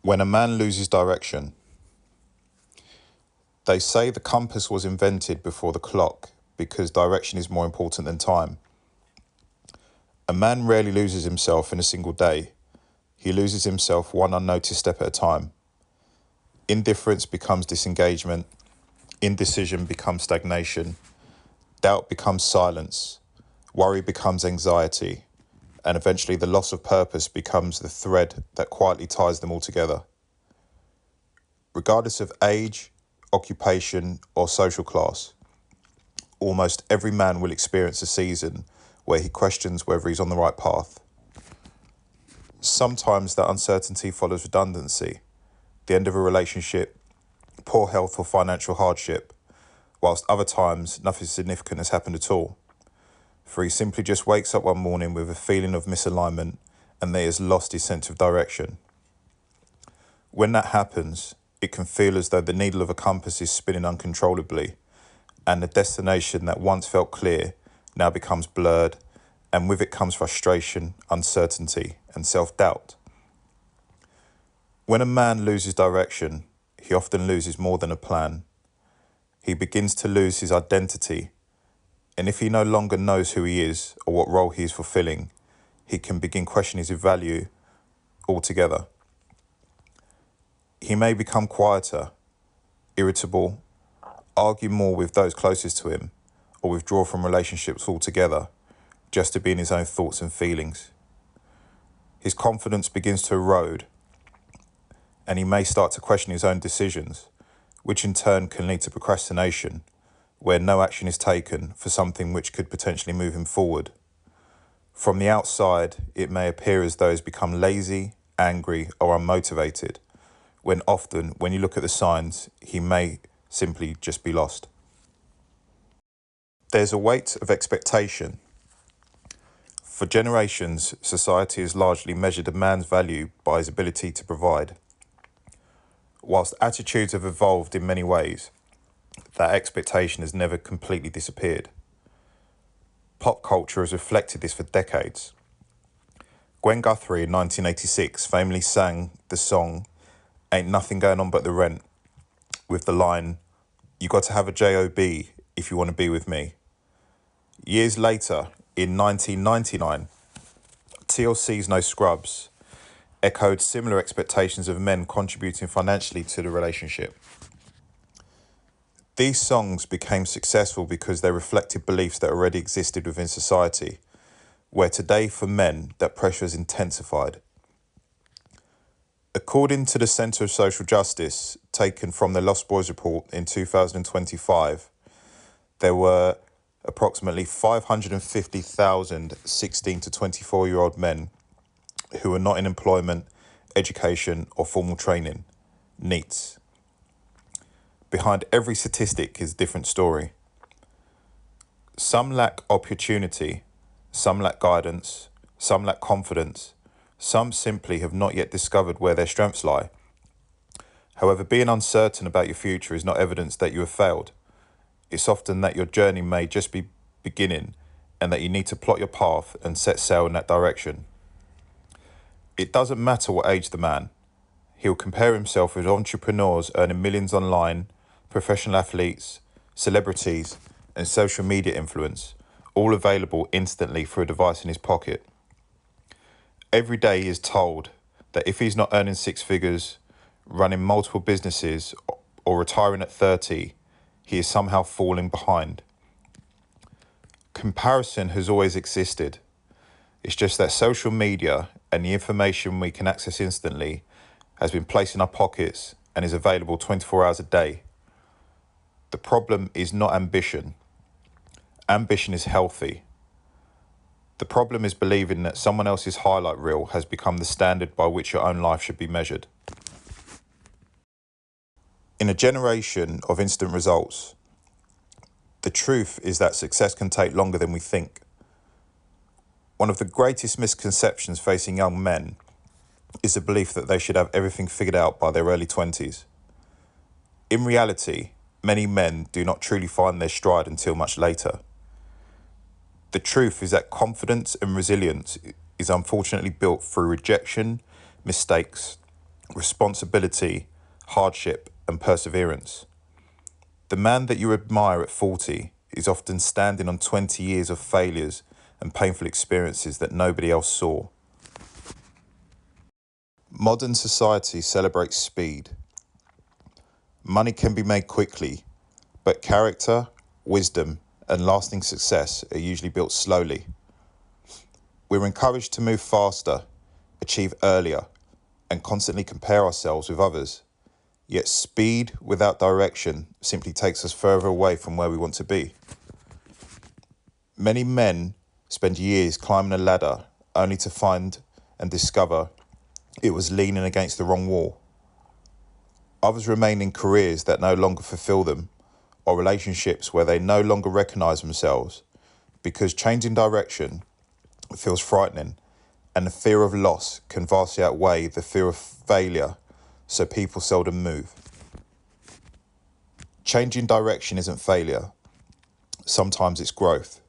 When a man loses direction. They say the compass was invented before the clock because direction is more important than time. A man rarely loses himself in a single day. He loses himself one unnoticed step at a time. Indifference becomes disengagement. Indecision becomes stagnation. Doubt becomes silence. Worry becomes anxiety. And eventually the loss of purpose becomes the thread that quietly ties them all together. Regardless of age, occupation, or social class, almost every man will experience a season where he questions whether he's on the right path. Sometimes that uncertainty follows redundancy, the end of a relationship, poor health or financial hardship, whilst other times nothing significant has happened at all. For he simply just wakes up one morning with a feeling of misalignment and that he has lost his sense of direction. When that happens, it can feel as though the needle of a compass is spinning uncontrollably, and the destination that once felt clear now becomes blurred, and with it comes frustration, uncertainty, and self-doubt. When a man loses direction, he often loses more than a plan. He begins to lose his identity, and if he no longer knows who he is or what role he is fulfilling, he can begin questioning his value altogether. He may become quieter, irritable, argue more with those closest to him, or withdraw from relationships altogether, just to be in his own thoughts and feelings. His confidence begins to erode, and he may start to question his own decisions, which in turn can lead to procrastination, where no action is taken for something which could potentially move him forward. From the outside, it may appear as though he's become lazy, angry, or unmotivated, when often, when you look at the signs, he may simply just be lost. There's a weight of expectation. For generations, society has largely measured a man's value by his ability to provide. Whilst attitudes have evolved in many ways, that expectation has never completely disappeared. Pop culture has reflected this for decades. Gwen Guthrie in 1986 famously sang the song "Ain't Nothing Going On But the Rent" with the line, "You got to have a J.O.B. if you want to be with me." Years later, in 1999, TLC's No Scrubs echoed similar expectations of men contributing financially to the relationship. These songs became successful because they reflected beliefs that already existed within society, where today for men that pressure has intensified. According to the Centre of Social Justice, taken from the Lost Boys report in 2025, there were approximately 550,000 16 to 24-year-old men who were not in employment, education, or formal training, NEETs. Behind every statistic is a different story. Some lack opportunity, some lack guidance, some lack confidence, some simply have not yet discovered where their strengths lie. However, being uncertain about your future is not evidence that you have failed. It's often that your journey may just be beginning and that you need to plot your path and set sail in that direction. It doesn't matter what age the man. He'll compare himself with entrepreneurs earning millions online, professional athletes, celebrities, and social media influence, all available instantly through a device in his pocket. Every day he is told that if he's not earning six figures, running multiple businesses, or retiring at 30, he is somehow falling behind. Comparison has always existed. It's just that social media and the information we can access instantly has been placed in our pockets and is available 24 hours a day. The problem is not ambition. Ambition is healthy. The problem is believing that someone else's highlight reel has become the standard by which your own life should be measured. In a generation of instant results, the truth is that success can take longer than we think. One of the greatest misconceptions facing young men is the belief that they should have everything figured out by their early 20s. In reality, many men do not truly find their stride until much later. The truth is that confidence and resilience is unfortunately built through rejection, mistakes, responsibility, hardship, and perseverance. The man that you admire at 40 is often standing on 20 years of failures and painful experiences that nobody else saw. Modern society celebrates speed. Money can be made quickly, but character, wisdom, and lasting success are usually built slowly. We're encouraged to move faster, achieve earlier, and constantly compare ourselves with others. Yet speed without direction simply takes us further away from where we want to be. Many men spend years climbing a ladder only to find and discover it was leaning against the wrong wall. Others remain in careers that no longer fulfill them, or relationships where they no longer recognize themselves, because changing direction feels frightening, and the fear of loss can vastly outweigh the fear of failure, so people seldom move. Changing direction isn't failure. Sometimes it's growth.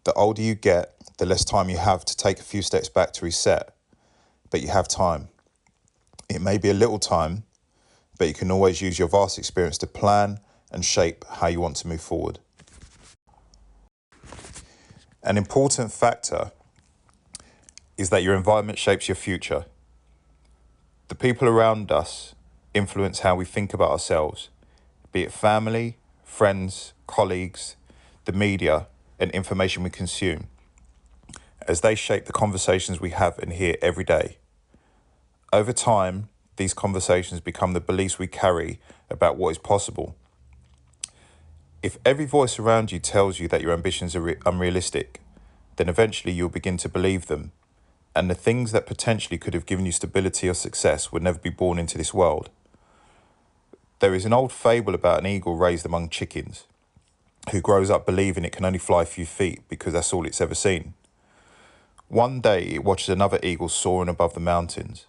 The older you get, the less time you have to take a few steps back to reset, but you have time. It may be a little time, but you can always use your vast experience to plan and shape how you want to move forward. An important factor is that your environment shapes your future. The people around us influence how we think about ourselves, be it family, friends, colleagues, the media, and information we consume, as they shape the conversations we have and hear every day. Over time, these conversations become the beliefs we carry about what is possible. If every voice around you tells you that your ambitions are unrealistic, then eventually you'll begin to believe them, and the things that potentially could have given you stability or success would never be born into this world. There is an old fable about an eagle raised among chickens, who grows up believing it can only fly a few feet because that's all it's ever seen. One day it watches another eagle soaring above the mountains,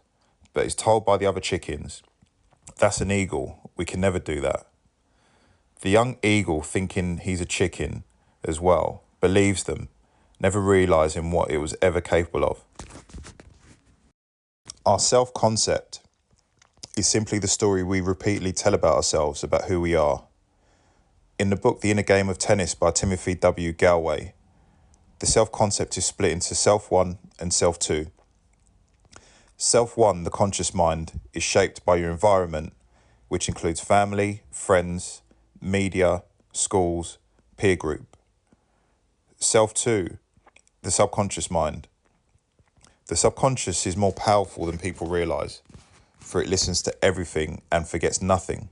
but is told by the other chickens, "That's an eagle, we can never do that." The young eagle, thinking he's a chicken as well, believes them, never realising what it was ever capable of. Our self-concept is simply the story we repeatedly tell about ourselves, about who we are. In the book The Inner Game of Tennis by Timothy W. Galway, the self-concept is split into self-1 and self-2. Self-1, the conscious mind, is shaped by your environment, which includes family, friends, media, schools, peer group. Self-2, the subconscious mind. The subconscious is more powerful than people realise, for it listens to everything and forgets nothing.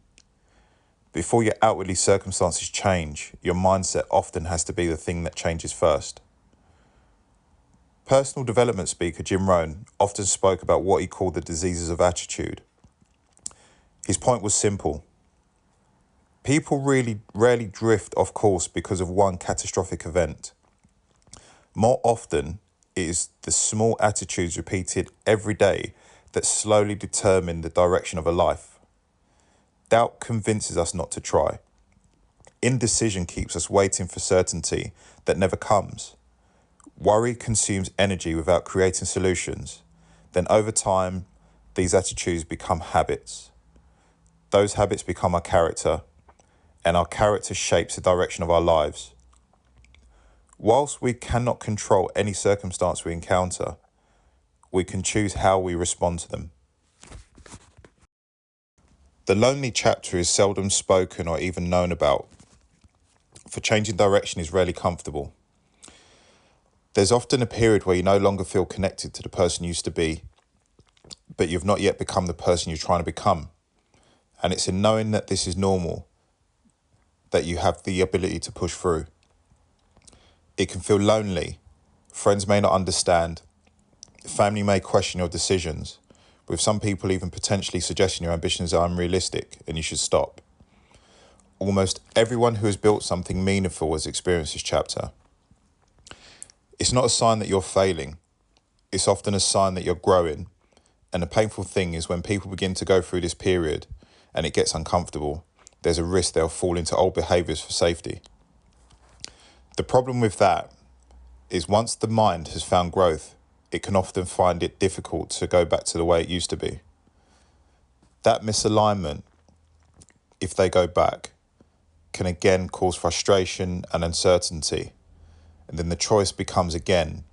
Before your outwardly circumstances change, your mindset often has to be the thing that changes first. Personal development speaker Jim Rohn often spoke about what he called the diseases of attitude. His point was simple. People really rarely drift off course because of one catastrophic event. More often, it is the small attitudes repeated every day that slowly determine the direction of a life. Doubt convinces us not to try. Indecision keeps us waiting for certainty that never comes. Worry consumes energy without creating solutions. Then over time, these attitudes become habits. Those habits become our character, and our character shapes the direction of our lives. Whilst we cannot control any circumstance we encounter, we can choose how we respond to them. The lonely chapter is seldom spoken or even known about, for changing direction is rarely comfortable. There's often a period where you no longer feel connected to the person you used to be, but you've not yet become the person you're trying to become. And it's in knowing that this is normal that you have the ability to push through. It can feel lonely. Friends may not understand. Family may question your decisions, with some people even potentially suggesting your ambitions are unrealistic and you should stop. Almost everyone who has built something meaningful has experienced this chapter. It's not a sign that you're failing. It's often a sign that you're growing. And the painful thing is when people begin to go through this period and it gets uncomfortable, there's a risk they'll fall into old behaviours for safety. The problem with that is once the mind has found growth, it can often find it difficult to go back to the way it used to be. That misalignment, if they go back, can again cause frustration and uncertainty. And then the choice becomes again,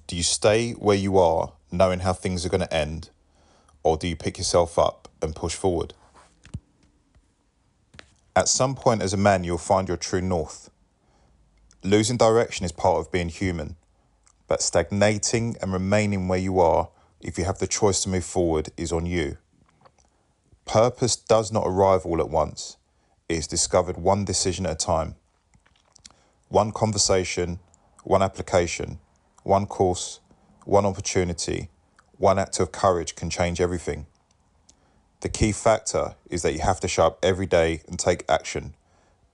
do you stay where you are knowing how things are going to end, or do you pick yourself up and push forward? At some point as a man, you'll find your true north. Losing direction is part of being human, but stagnating and remaining where you are, if you have the choice to move forward, is on you. Purpose does not arrive all at once. It is discovered one decision at a time. One conversation, one application, one course, one opportunity, one act of courage can change everything. The key factor is that you have to show up every day and take action,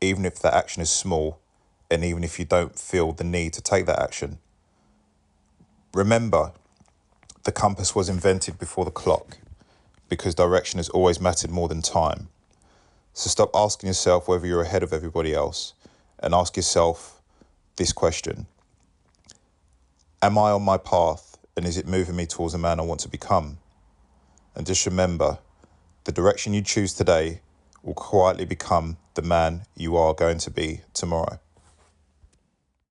even if that action is small, and even if you don't feel the need to take that action. Remember, the compass was invented before the clock, because direction has always mattered more than time. So stop asking yourself whether you're ahead of everybody else, and ask yourself this question. Am I on my path, and is it moving me towards the man I want to become? And just remember, the direction you choose today will quietly become the man you are going to be tomorrow.